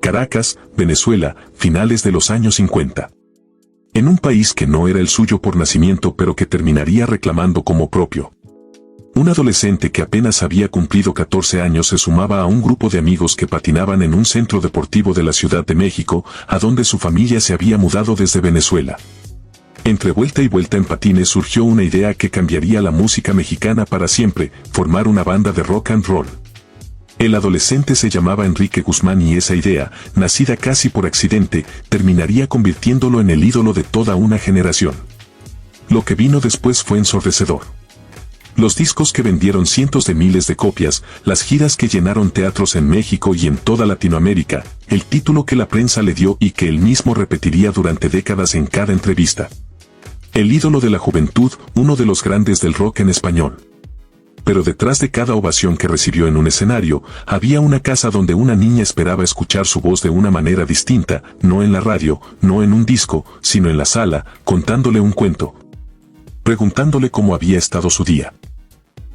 Caracas, Venezuela, finales de los años 50. En un país que no era el suyo por nacimiento pero que terminaría reclamando como propio. Un adolescente que apenas había cumplido 14 años se sumaba a un grupo de amigos que patinaban en un centro deportivo de la Ciudad de México, a donde su familia se había mudado desde Venezuela. Entre vuelta y vuelta en patines surgió una idea que cambiaría la música mexicana para siempre: formar una banda de rock and roll. El adolescente se llamaba Enrique Guzmán y esa idea, nacida casi por accidente, terminaría convirtiéndolo en el ídolo de toda una generación. Lo que vino después fue ensordecedor. Los discos que vendieron cientos de miles de copias, las giras que llenaron teatros en México y en toda Latinoamérica, el título que la prensa le dio y que él mismo repetiría durante décadas en cada entrevista. El ídolo de la juventud, uno de los grandes del rock en español. Pero detrás de cada ovación que recibió en un escenario, había una casa donde una niña esperaba escuchar su voz de una manera distinta, no en la radio, no en un disco, sino en la sala, contándole un cuento, preguntándole cómo había estado su día.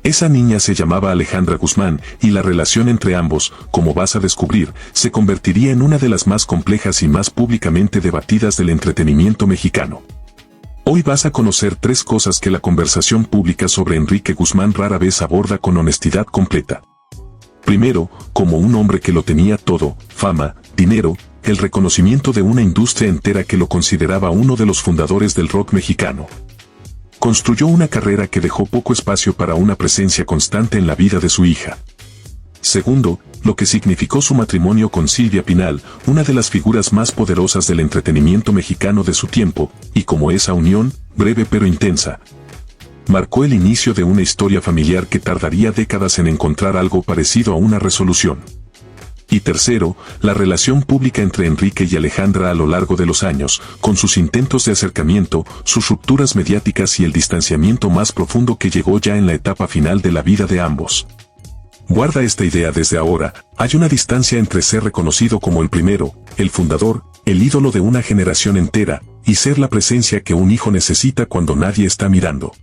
Esa niña se llamaba Alejandra Guzmán, y la relación entre ambos, como vas a descubrir, se convertiría en una de las más complejas y más públicamente debatidas del entretenimiento mexicano. Hoy vas a conocer 3 cosas que la conversación pública sobre Enrique Guzmán rara vez aborda con honestidad completa. Primero, como un hombre que lo tenía todo: fama, dinero, el reconocimiento de una industria entera que lo consideraba uno de los fundadores del rock mexicano. Construyó una carrera que dejó poco espacio para una presencia constante en la vida de su hija. Segundo, lo que significó su matrimonio con Silvia Pinal, una de las figuras más poderosas del entretenimiento mexicano de su tiempo, y como esa unión, breve pero intensa, marcó el inicio de una historia familiar que tardaría décadas en encontrar algo parecido a una resolución. Y tercero, la relación pública entre Enrique y Alejandra a lo largo de los años, con sus intentos de acercamiento, sus rupturas mediáticas y el distanciamiento más profundo que llegó ya en la etapa final de la vida de ambos. Guarda esta idea desde ahora: hay una distancia entre ser reconocido como el primero, el fundador, el ídolo de una generación entera, y ser la presencia que un hijo necesita cuando nadie está mirando.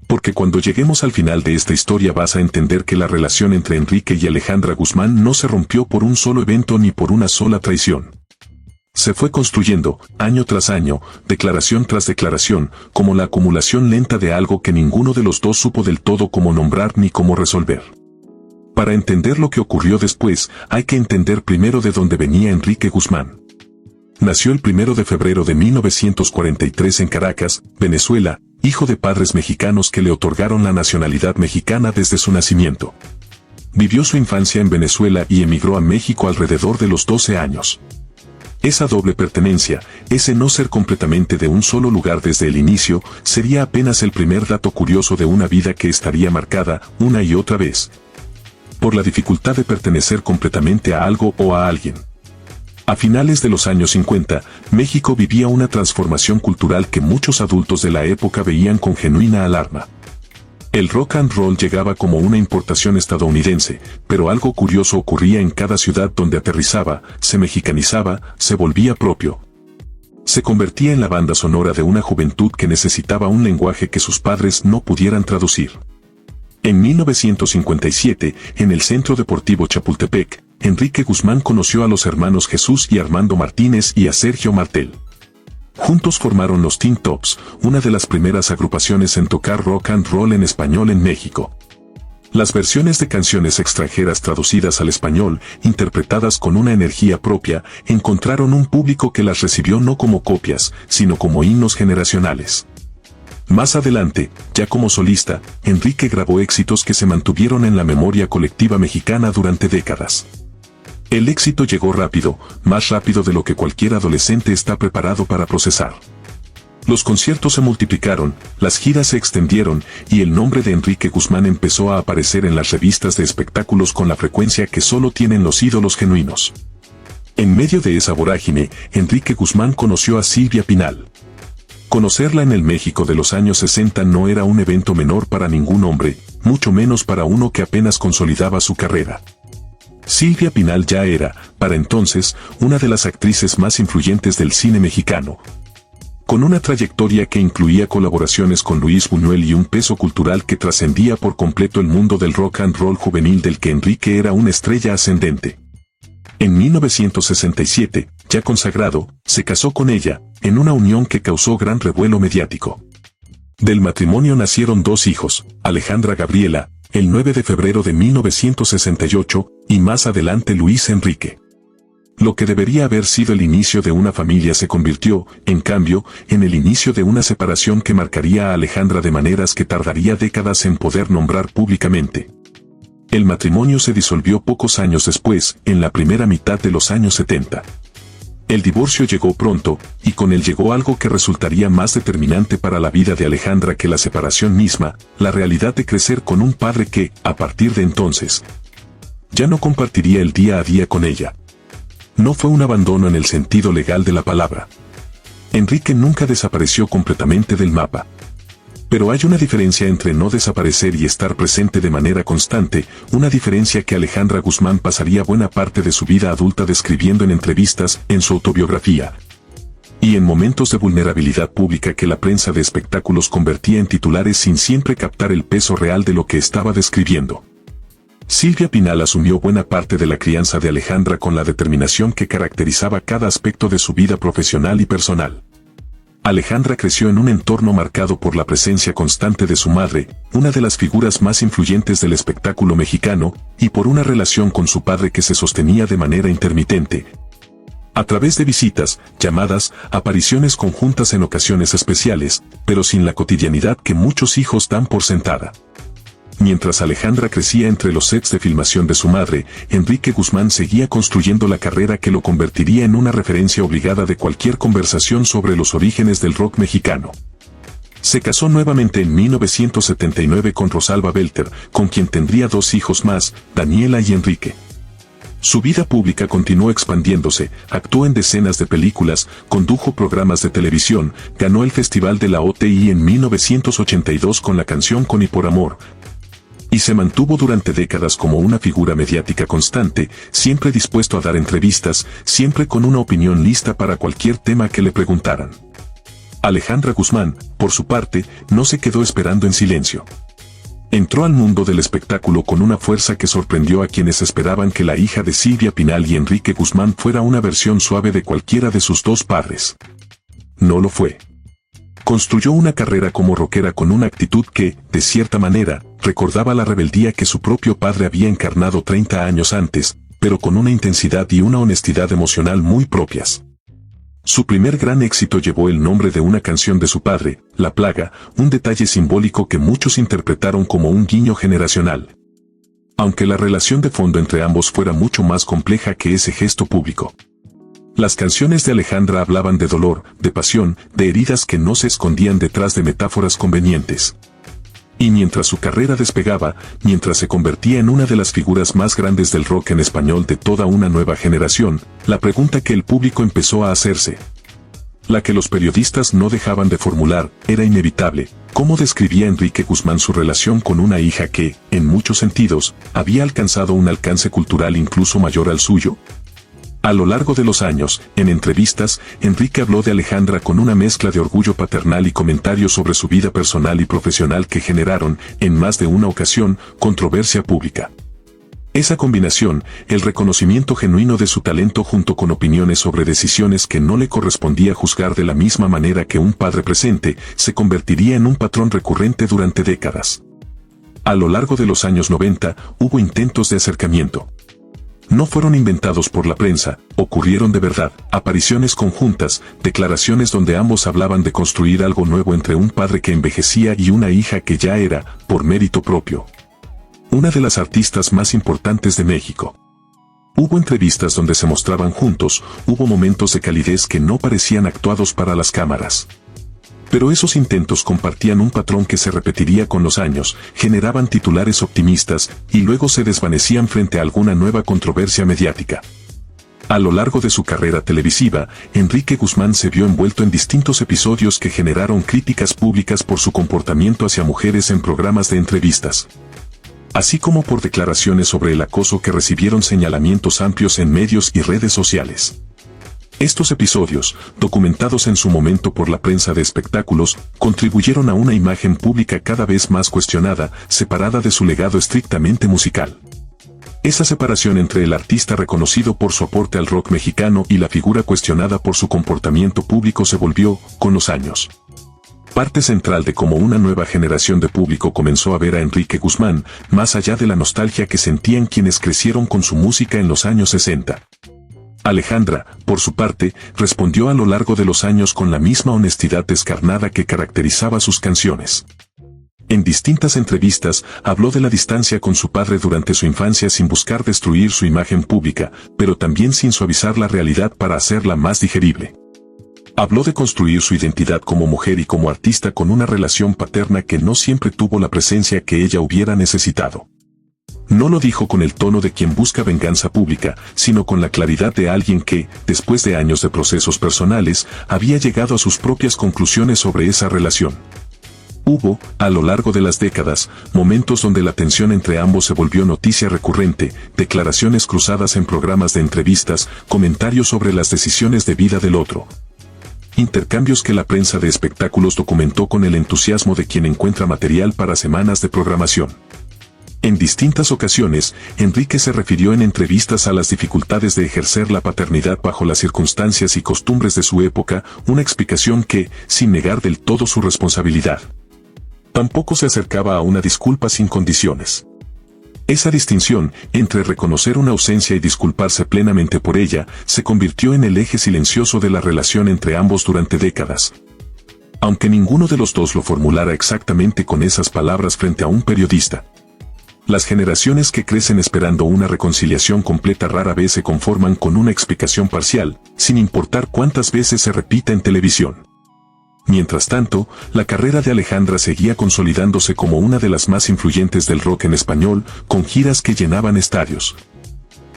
Porque cuando lleguemos al final de esta historia vas a entender que la relación entre Enrique y Alejandra Guzmán no se rompió por un solo evento ni por una sola traición. Se fue construyendo, año tras año, declaración tras declaración, como la acumulación lenta de algo que ninguno de los dos supo del todo cómo nombrar ni cómo resolver. Para entender lo que ocurrió después, hay que entender primero de dónde venía Enrique Guzmán. Nació el 1 de febrero de 1943 en Caracas, Venezuela, hijo de padres mexicanos que le otorgaron la nacionalidad mexicana desde su nacimiento. Vivió su infancia en Venezuela y emigró a México alrededor de los 12 años. Esa doble pertenencia, ese no ser completamente de un solo lugar desde el inicio, sería apenas el primer dato curioso de una vida que estaría marcada, una y otra vez, por la dificultad de pertenecer completamente a algo o a alguien. A finales de los años 50, México vivía una transformación cultural que muchos adultos de la época veían con genuina alarma. El rock and roll llegaba como una importación estadounidense, pero algo curioso ocurría en cada ciudad donde aterrizaba: se mexicanizaba, se volvía propio. Se convertía en la banda sonora de una juventud que necesitaba un lenguaje que sus padres no pudieran traducir. En 1957, en el Centro Deportivo Chapultepec, Enrique Guzmán conoció a los hermanos Jesús y Armando Martínez y a Sergio Martel. Juntos formaron los Teen Tops, una de las primeras agrupaciones en tocar rock and roll en español en México. Las versiones de canciones extranjeras traducidas al español, interpretadas con una energía propia, encontraron un público que las recibió no como copias, sino como himnos generacionales. Más adelante, ya como solista, Enrique grabó éxitos que se mantuvieron en la memoria colectiva mexicana durante décadas. El éxito llegó rápido, más rápido de lo que cualquier adolescente está preparado para procesar. Los conciertos se multiplicaron, las giras se extendieron, y el nombre de Enrique Guzmán empezó a aparecer en las revistas de espectáculos con la frecuencia que solo tienen los ídolos genuinos. En medio de esa vorágine, Enrique Guzmán conoció a Silvia Pinal. Conocerla en el México de los años 60 no era un evento menor para ningún hombre, mucho menos para uno que apenas consolidaba su carrera. Silvia Pinal ya era, para entonces, una de las actrices más influyentes del cine mexicano. Con una trayectoria que incluía colaboraciones con Luis Buñuel y un peso cultural que trascendía por completo el mundo del rock and roll juvenil del que Enrique era una estrella ascendente. En 1967, ya consagrado, se casó con ella, en una unión que causó gran revuelo mediático. Del matrimonio nacieron 2 hijos, Alejandra Gabriela, el 9 de febrero de 1968, y más adelante Luis Enrique. Lo que debería haber sido el inicio de una familia se convirtió, en cambio, en el inicio de una separación que marcaría a Alejandra de maneras que tardaría décadas en poder nombrar públicamente. El matrimonio se disolvió pocos años después, en la primera mitad de los años 70. El divorcio llegó pronto, y con él llegó algo que resultaría más determinante para la vida de Alejandra que la separación misma, la realidad de crecer con un padre que, a partir de entonces, ya no compartiría el día a día con ella. No fue un abandono en el sentido legal de la palabra. Enrique nunca desapareció completamente del mapa. Pero hay una diferencia entre no desaparecer y estar presente de manera constante, una diferencia que Alejandra Guzmán pasaría buena parte de su vida adulta describiendo en entrevistas, en su autobiografía, y en momentos de vulnerabilidad pública que la prensa de espectáculos convertía en titulares sin siempre captar el peso real de lo que estaba describiendo. Silvia Pinal asumió buena parte de la crianza de Alejandra con la determinación que caracterizaba cada aspecto de su vida profesional y personal. Alejandra creció en un entorno marcado por la presencia constante de su madre, una de las figuras más influyentes del espectáculo mexicano, y por una relación con su padre que se sostenía de manera intermitente, a través de visitas, llamadas, apariciones conjuntas en ocasiones especiales, pero sin la cotidianidad que muchos hijos dan por sentada. Mientras Alejandra crecía entre los sets de filmación de su madre, Enrique Guzmán seguía construyendo la carrera que lo convertiría en una referencia obligada de cualquier conversación sobre los orígenes del rock mexicano. Se casó nuevamente en 1979 con Rosalba Belter, con quien tendría 2 hijos más, Daniela y Enrique. Su vida pública continuó expandiéndose, actuó en decenas de películas, condujo programas de televisión, ganó el Festival de la OTI en 1982 con la canción Con y por amor, y se mantuvo durante décadas como una figura mediática constante, siempre dispuesto a dar entrevistas, siempre con una opinión lista para cualquier tema que le preguntaran. Alejandra Guzmán, por su parte, no se quedó esperando en silencio. Entró al mundo del espectáculo con una fuerza que sorprendió a quienes esperaban que la hija de Silvia Pinal y Enrique Guzmán fuera una versión suave de cualquiera de sus 2 padres. No lo fue. Construyó una carrera como rockera con una actitud que, de cierta manera, recordaba la rebeldía que su propio padre había encarnado 30 años antes, pero con una intensidad y una honestidad emocional muy propias. Su primer gran éxito llevó el nombre de una canción de su padre, La Plaga, un detalle simbólico que muchos interpretaron como un guiño generacional. Aunque la relación de fondo entre ambos fuera mucho más compleja que ese gesto público. Las canciones de Alejandra hablaban de dolor, de pasión, de heridas que no se escondían detrás de metáforas convenientes. Y mientras su carrera despegaba, mientras se convertía en una de las figuras más grandes del rock en español de toda una nueva generación, la pregunta que el público empezó a hacerse, la que los periodistas no dejaban de formular, era inevitable: ¿cómo describía Enrique Guzmán su relación con una hija que, en muchos sentidos, había alcanzado un alcance cultural incluso mayor al suyo? A lo largo de los años, en entrevistas, Enrique habló de Alejandra con una mezcla de orgullo paternal y comentarios sobre su vida personal y profesional que generaron, en más de una ocasión, controversia pública. Esa combinación, el reconocimiento genuino de su talento junto con opiniones sobre decisiones que no le correspondía juzgar de la misma manera que un padre presente, se convertiría en un patrón recurrente durante décadas. A lo largo de los años 90, hubo intentos de acercamiento. No fueron inventados por la prensa, ocurrieron de verdad, apariciones conjuntas, declaraciones donde ambos hablaban de construir algo nuevo entre un padre que envejecía y una hija que ya era, por mérito propio, una de las artistas más importantes de México. Hubo entrevistas donde se mostraban juntos, hubo momentos de calidez que no parecían actuados para las cámaras. Pero esos intentos compartían un patrón que se repetiría con los años, generaban titulares optimistas, y luego se desvanecían frente a alguna nueva controversia mediática. A lo largo de su carrera televisiva, Enrique Guzmán se vio envuelto en distintos episodios que generaron críticas públicas por su comportamiento hacia mujeres en programas de entrevistas, así como por declaraciones sobre el acoso que recibieron señalamientos amplios en medios y redes sociales. Estos episodios, documentados en su momento por la prensa de espectáculos, contribuyeron a una imagen pública cada vez más cuestionada, separada de su legado estrictamente musical. Esa separación entre el artista reconocido por su aporte al rock mexicano y la figura cuestionada por su comportamiento público se volvió, con los años, parte central de cómo una nueva generación de público comenzó a ver a Enrique Guzmán, más allá de la nostalgia que sentían quienes crecieron con su música en los años 60. Alejandra, por su parte, respondió a lo largo de los años con la misma honestidad descarnada que caracterizaba sus canciones. En distintas entrevistas, habló de la distancia con su padre durante su infancia sin buscar destruir su imagen pública, pero también sin suavizar la realidad para hacerla más digerible. Habló de construir su identidad como mujer y como artista con una relación paterna que no siempre tuvo la presencia que ella hubiera necesitado. No lo dijo con el tono de quien busca venganza pública, sino con la claridad de alguien que, después de años de procesos personales, había llegado a sus propias conclusiones sobre esa relación. Hubo, a lo largo de las décadas, momentos donde la tensión entre ambos se volvió noticia recurrente, declaraciones cruzadas en programas de entrevistas, comentarios sobre las decisiones de vida del otro. Intercambios que la prensa de espectáculos documentó con el entusiasmo de quien encuentra material para semanas de programación. En distintas ocasiones, Enrique se refirió en entrevistas a las dificultades de ejercer la paternidad bajo las circunstancias y costumbres de su época, una explicación que, sin negar del todo su responsabilidad, tampoco se acercaba a una disculpa sin condiciones. Esa distinción, entre reconocer una ausencia y disculparse plenamente por ella, se convirtió en el eje silencioso de la relación entre ambos durante décadas. Aunque ninguno de los dos lo formulara exactamente con esas palabras frente a un periodista. Las generaciones que crecen esperando una reconciliación completa rara vez se conforman con una explicación parcial, sin importar cuántas veces se repita en televisión. Mientras tanto, la carrera de Alejandra seguía consolidándose como una de las más influyentes del rock en español, con giras que llenaban estadios.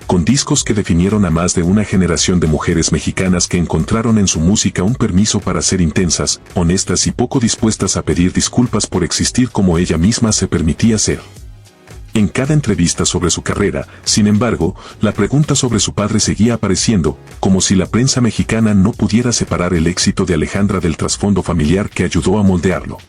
Con discos que definieron a más de una generación de mujeres mexicanas que encontraron en su música un permiso para ser intensas, honestas y poco dispuestas a pedir disculpas por existir como ella misma se permitía ser. En cada entrevista sobre su carrera, sin embargo, la pregunta sobre su padre seguía apareciendo, como si la prensa mexicana no pudiera separar el éxito de Alejandra del trasfondo familiar que ayudó a moldearlo.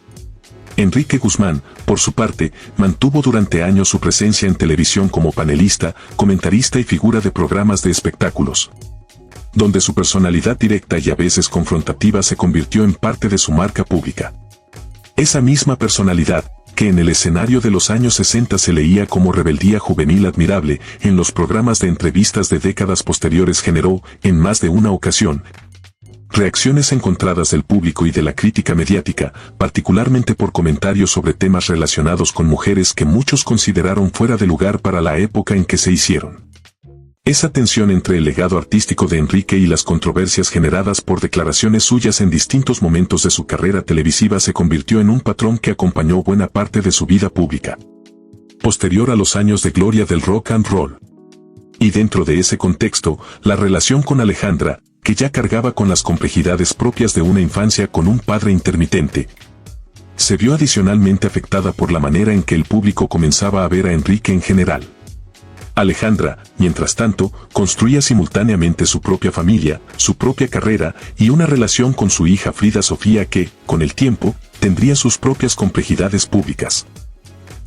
Enrique Guzmán, por su parte, mantuvo durante años su presencia en televisión como panelista, comentarista y figura de programas de espectáculos, donde su personalidad directa y a veces confrontativa se convirtió en parte de su marca pública. Esa misma personalidad, que en el escenario de los años 60 se leía como rebeldía juvenil admirable, en los programas de entrevistas de décadas posteriores generó, en más de una ocasión, reacciones encontradas del público y de la crítica mediática, particularmente por comentarios sobre temas relacionados con mujeres que muchos consideraron fuera de lugar para la época en que se hicieron. Esa tensión entre el legado artístico de Enrique y las controversias generadas por declaraciones suyas en distintos momentos de su carrera televisiva se convirtió en un patrón que acompañó buena parte de su vida pública, posterior a los años de gloria del rock and roll. Y dentro de ese contexto, la relación con Alejandra, que ya cargaba con las complejidades propias de una infancia con un padre intermitente, se vio adicionalmente afectada por la manera en que el público comenzaba a ver a Enrique en general. Alejandra, mientras tanto, construía simultáneamente su propia familia, su propia carrera y una relación con su hija Frida Sofía que, con el tiempo, tendría sus propias complejidades públicas.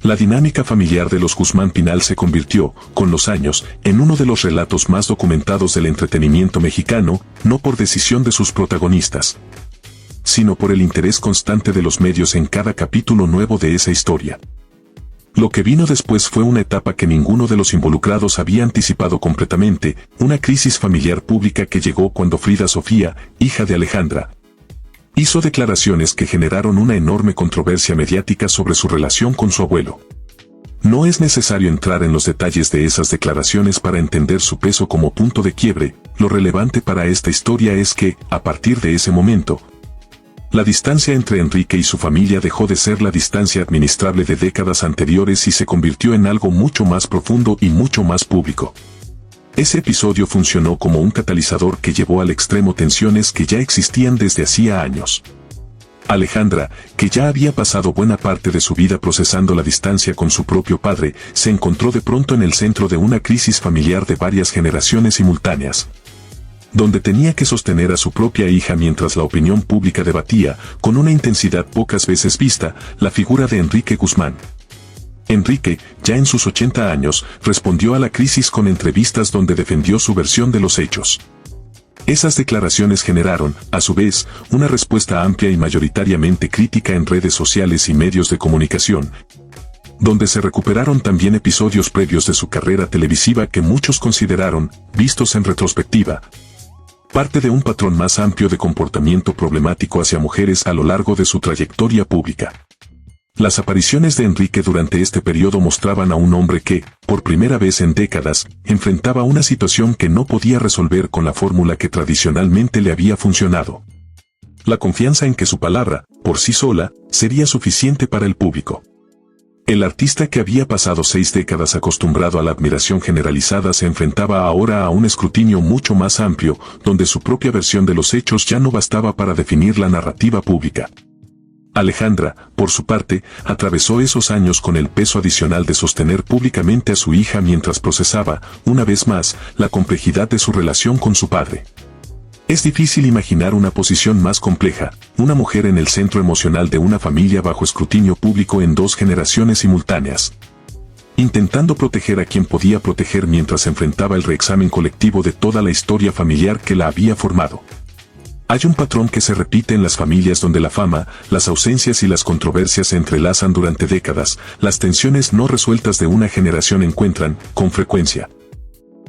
La dinámica familiar de los Guzmán Pinal se convirtió, con los años, en uno de los relatos más documentados del entretenimiento mexicano, no por decisión de sus protagonistas, sino por el interés constante de los medios en cada capítulo nuevo de esa historia. Lo que vino después fue una etapa que ninguno de los involucrados había anticipado completamente, una crisis familiar pública que llegó cuando Frida Sofía, hija de Alejandra, hizo declaraciones que generaron una enorme controversia mediática sobre su relación con su abuelo. No es necesario entrar en los detalles de esas declaraciones para entender su peso como punto de quiebre, lo relevante para esta historia es que, a partir de ese momento, la distancia entre Enrique y su familia dejó de ser la distancia administrable de décadas anteriores y se convirtió en algo mucho más profundo y mucho más público. Ese episodio funcionó como un catalizador que llevó al extremo tensiones que ya existían desde hacía años. Alejandra, que ya había pasado buena parte de su vida procesando la distancia con su propio padre, se encontró de pronto en el centro de una crisis familiar de varias generaciones simultáneas, donde tenía que sostener a su propia hija mientras la opinión pública debatía, con una intensidad pocas veces vista, la figura de Enrique Guzmán. Enrique, ya en sus 80 años, respondió a la crisis con entrevistas donde defendió su versión de los hechos. Esas declaraciones generaron, a su vez, una respuesta amplia y mayoritariamente crítica en redes sociales y medios de comunicación, donde se recuperaron también episodios previos de su carrera televisiva que muchos consideraron, vistos en retrospectiva, parte de un patrón más amplio de comportamiento problemático hacia mujeres a lo largo de su trayectoria pública. Las apariciones de Enrique durante este periodo mostraban a un hombre que, por primera vez en décadas, enfrentaba una situación que no podía resolver con la fórmula que tradicionalmente le había funcionado. La confianza en que su palabra, por sí sola, sería suficiente para el público. El artista que había pasado 6 décadas acostumbrado a la admiración generalizada se enfrentaba ahora a un escrutinio mucho más amplio, donde su propia versión de los hechos ya no bastaba para definir la narrativa pública. Alejandra, por su parte, atravesó esos años con el peso adicional de sostener públicamente a su hija mientras procesaba, una vez más, la complejidad de su relación con su padre. Es difícil imaginar una posición más compleja, una mujer en el centro emocional de una familia bajo escrutinio público en 2 generaciones simultáneas, intentando proteger a quien podía proteger mientras enfrentaba el reexamen colectivo de toda la historia familiar que la había formado. Hay un patrón que se repite en las familias donde la fama, las ausencias y las controversias se entrelazan durante décadas. Las tensiones no resueltas de una generación encuentran, con frecuencia,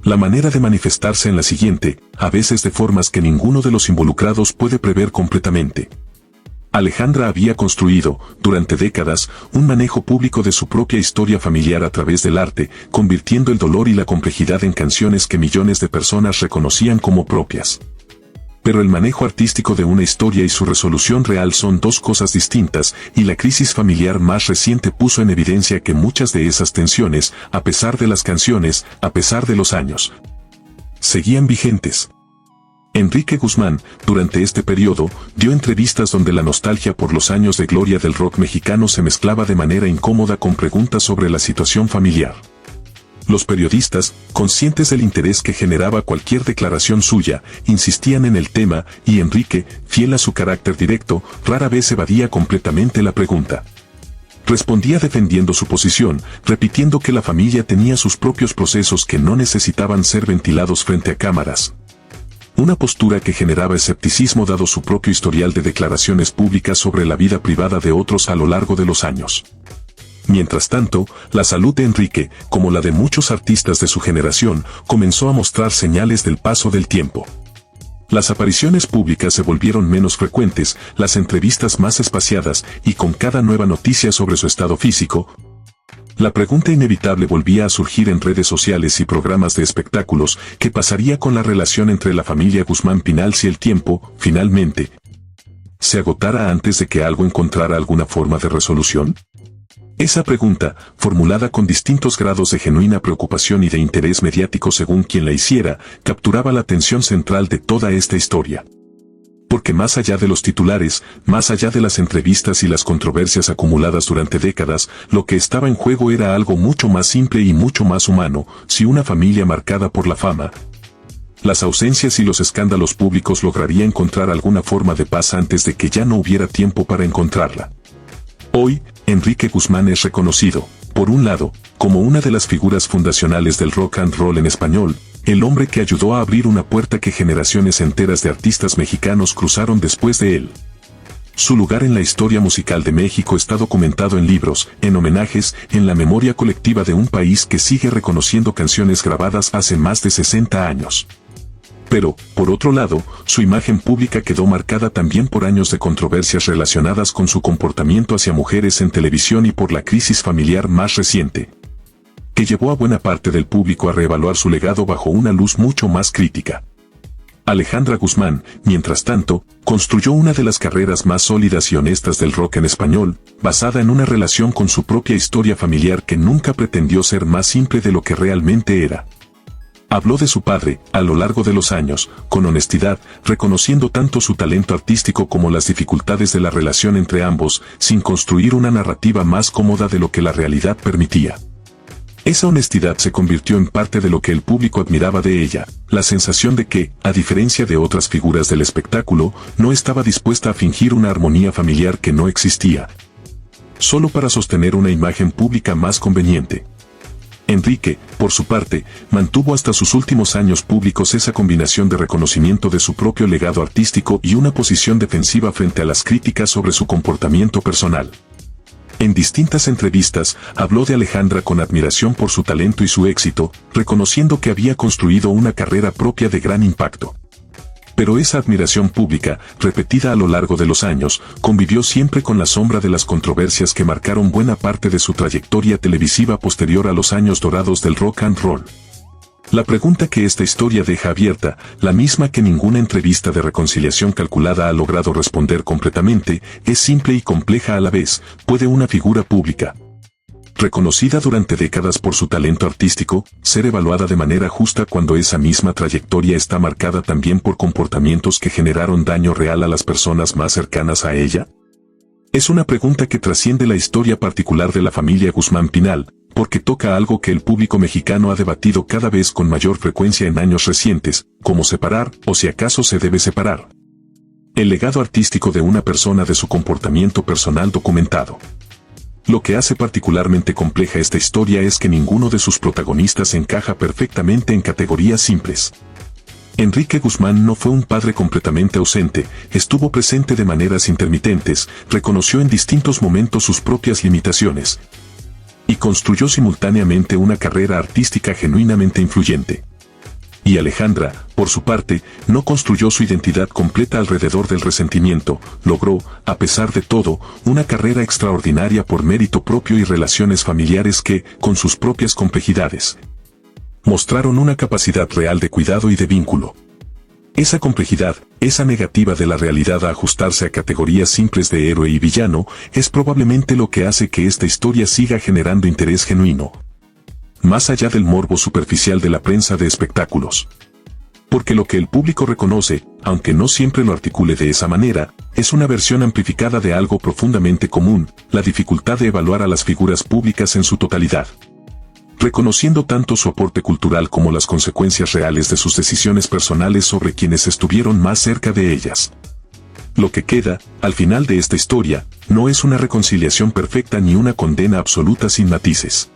la manera de manifestarse en la siguiente, a veces de formas que ninguno de los involucrados puede prever completamente. Alejandra había construido, durante décadas, un manejo público de su propia historia familiar a través del arte, convirtiendo el dolor y la complejidad en canciones que millones de personas reconocían como propias. Pero el manejo artístico de una historia y su resolución real son 2 cosas distintas, y la crisis familiar más reciente puso en evidencia que muchas de esas tensiones, a pesar de las canciones, a pesar de los años, seguían vigentes. Enrique Guzmán, durante este periodo, dio entrevistas donde la nostalgia por los años de gloria del rock mexicano se mezclaba de manera incómoda con preguntas sobre la situación familiar. Los periodistas, conscientes del interés que generaba cualquier declaración suya, insistían en el tema, y Enrique, fiel a su carácter directo, rara vez evadía completamente la pregunta. Respondía defendiendo su posición, repitiendo que la familia tenía sus propios procesos que no necesitaban ser ventilados frente a cámaras. Una postura que generaba escepticismo dado su propio historial de declaraciones públicas sobre la vida privada de otros a lo largo de los años. Mientras tanto, la salud de Enrique, como la de muchos artistas de su generación, comenzó a mostrar señales del paso del tiempo. Las apariciones públicas se volvieron menos frecuentes, las entrevistas más espaciadas, y con cada nueva noticia sobre su estado físico, la pregunta inevitable volvía a surgir en redes sociales y programas de espectáculos: ¿qué pasaría con la relación entre la familia Guzmán Pinal si el tiempo, finalmente, se agotara antes de que algo encontrara alguna forma de resolución? Esa pregunta, formulada con distintos grados de genuina preocupación y de interés mediático según quien la hiciera, capturaba la atención central de toda esta historia. Porque más allá de los titulares, más allá de las entrevistas y las controversias acumuladas durante décadas, lo que estaba en juego era algo mucho más simple y mucho más humano: si una familia marcada por la fama, las ausencias y los escándalos públicos lograría encontrar alguna forma de paz antes de que ya no hubiera tiempo para encontrarla. Hoy, Enrique Guzmán es reconocido, por un lado, como una de las figuras fundacionales del rock and roll en español, el hombre que ayudó a abrir una puerta que generaciones enteras de artistas mexicanos cruzaron después de él. Su lugar en la historia musical de México está documentado en libros, en homenajes, en la memoria colectiva de un país que sigue reconociendo canciones grabadas hace más de 60 años. Pero, por otro lado, su imagen pública quedó marcada también por años de controversias relacionadas con su comportamiento hacia mujeres en televisión y por la crisis familiar más reciente, que llevó a buena parte del público a reevaluar su legado bajo una luz mucho más crítica. Alejandra Guzmán, mientras tanto, construyó una de las carreras más sólidas y honestas del rock en español, basada en una relación con su propia historia familiar que nunca pretendió ser más simple de lo que realmente era. Habló de su padre, a lo largo de los años, con honestidad, reconociendo tanto su talento artístico como las dificultades de la relación entre ambos, sin construir una narrativa más cómoda de lo que la realidad permitía. Esa honestidad se convirtió en parte de lo que el público admiraba de ella, la sensación de que, a diferencia de otras figuras del espectáculo, no estaba dispuesta a fingir una armonía familiar que no existía. solo para sostener una imagen pública más conveniente. Enrique, por su parte, mantuvo hasta sus últimos años públicos esa combinación de reconocimiento de su propio legado artístico y una posición defensiva frente a las críticas sobre su comportamiento personal. En distintas entrevistas, habló de Alejandra con admiración por su talento y su éxito, reconociendo que había construido una carrera propia de gran impacto. Pero esa admiración pública, repetida a lo largo de los años, convivió siempre con la sombra de las controversias que marcaron buena parte de su trayectoria televisiva posterior a los años dorados del rock and roll. La pregunta que esta historia deja abierta, la misma que ninguna entrevista de reconciliación calculada ha logrado responder completamente, es simple y compleja a la vez: ¿puede una figura pública, reconocida durante décadas por su talento artístico, ser evaluada de manera justa cuando esa misma trayectoria está marcada también por comportamientos que generaron daño real a las personas más cercanas a ella? Es una pregunta que trasciende la historia particular de la familia Guzmán Pinal, porque toca algo que el público mexicano ha debatido cada vez con mayor frecuencia en años recientes: cómo separar, o si acaso se debe separar, el legado artístico de una persona de su comportamiento personal documentado. Lo que hace particularmente compleja esta historia es que ninguno de sus protagonistas encaja perfectamente en categorías simples. Enrique Guzmán no fue un padre completamente ausente, estuvo presente de maneras intermitentes, reconoció en distintos momentos sus propias limitaciones y construyó simultáneamente una carrera artística genuinamente influyente. Y Alejandra, por su parte, no construyó su identidad completa alrededor del resentimiento, logró, a pesar de todo, una carrera extraordinaria por mérito propio y relaciones familiares que, con sus propias complejidades, mostraron una capacidad real de cuidado y de vínculo. Esa complejidad, esa negativa de la realidad a ajustarse a categorías simples de héroe y villano, es probablemente lo que hace que esta historia siga generando interés genuino, más allá del morbo superficial de la prensa de espectáculos. Porque lo que el público reconoce, aunque no siempre lo articule de esa manera, es una versión amplificada de algo profundamente común: la dificultad de evaluar a las figuras públicas en su totalidad, reconociendo tanto su aporte cultural como las consecuencias reales de sus decisiones personales sobre quienes estuvieron más cerca de ellas. Lo que queda, al final de esta historia, no es una reconciliación perfecta ni una condena absoluta sin matices.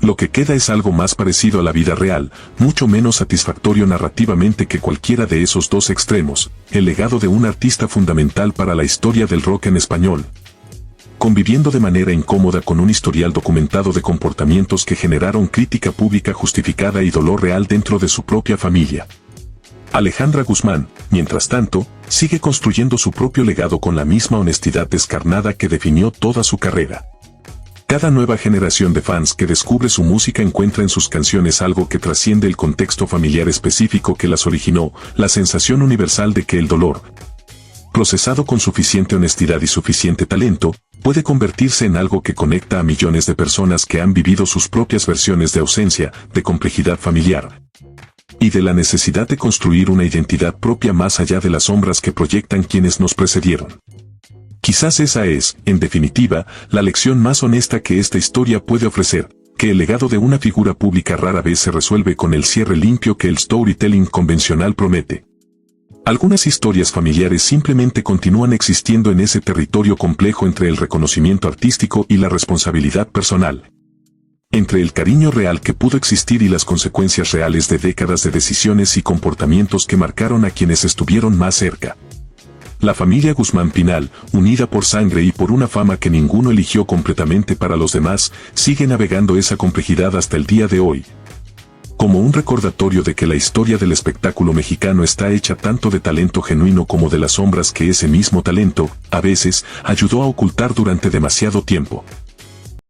Lo que queda es algo más parecido a la vida real, mucho menos satisfactorio narrativamente que cualquiera de esos dos extremos: el legado de un artista fundamental para la historia del rock en español, conviviendo de manera incómoda con un historial documentado de comportamientos que generaron crítica pública justificada y dolor real dentro de su propia familia. Alejandra Guzmán, mientras tanto, sigue construyendo su propio legado con la misma honestidad descarnada que definió toda su carrera. Cada nueva generación de fans que descubre su música encuentra en sus canciones algo que trasciende el contexto familiar específico que las originó: la sensación universal de que el dolor, procesado con suficiente honestidad y suficiente talento, puede convertirse en algo que conecta a millones de personas que han vivido sus propias versiones de ausencia, de complejidad familiar y de la necesidad de construir una identidad propia más allá de las sombras que proyectan quienes nos precedieron. Quizás esa es, en definitiva, la lección más honesta que esta historia puede ofrecer: que el legado de una figura pública rara vez se resuelve con el cierre limpio que el storytelling convencional promete. Algunas historias familiares simplemente continúan existiendo en ese territorio complejo entre el reconocimiento artístico y la responsabilidad personal, entre el cariño real que pudo existir y las consecuencias reales de décadas de decisiones y comportamientos que marcaron a quienes estuvieron más cerca. La familia Guzmán Pinal, unida por sangre y por una fama que ninguno eligió completamente para los demás, sigue navegando esa complejidad hasta el día de hoy, como un recordatorio de que la historia del espectáculo mexicano está hecha tanto de talento genuino como de las sombras que ese mismo talento, a veces, ayudó a ocultar durante demasiado tiempo.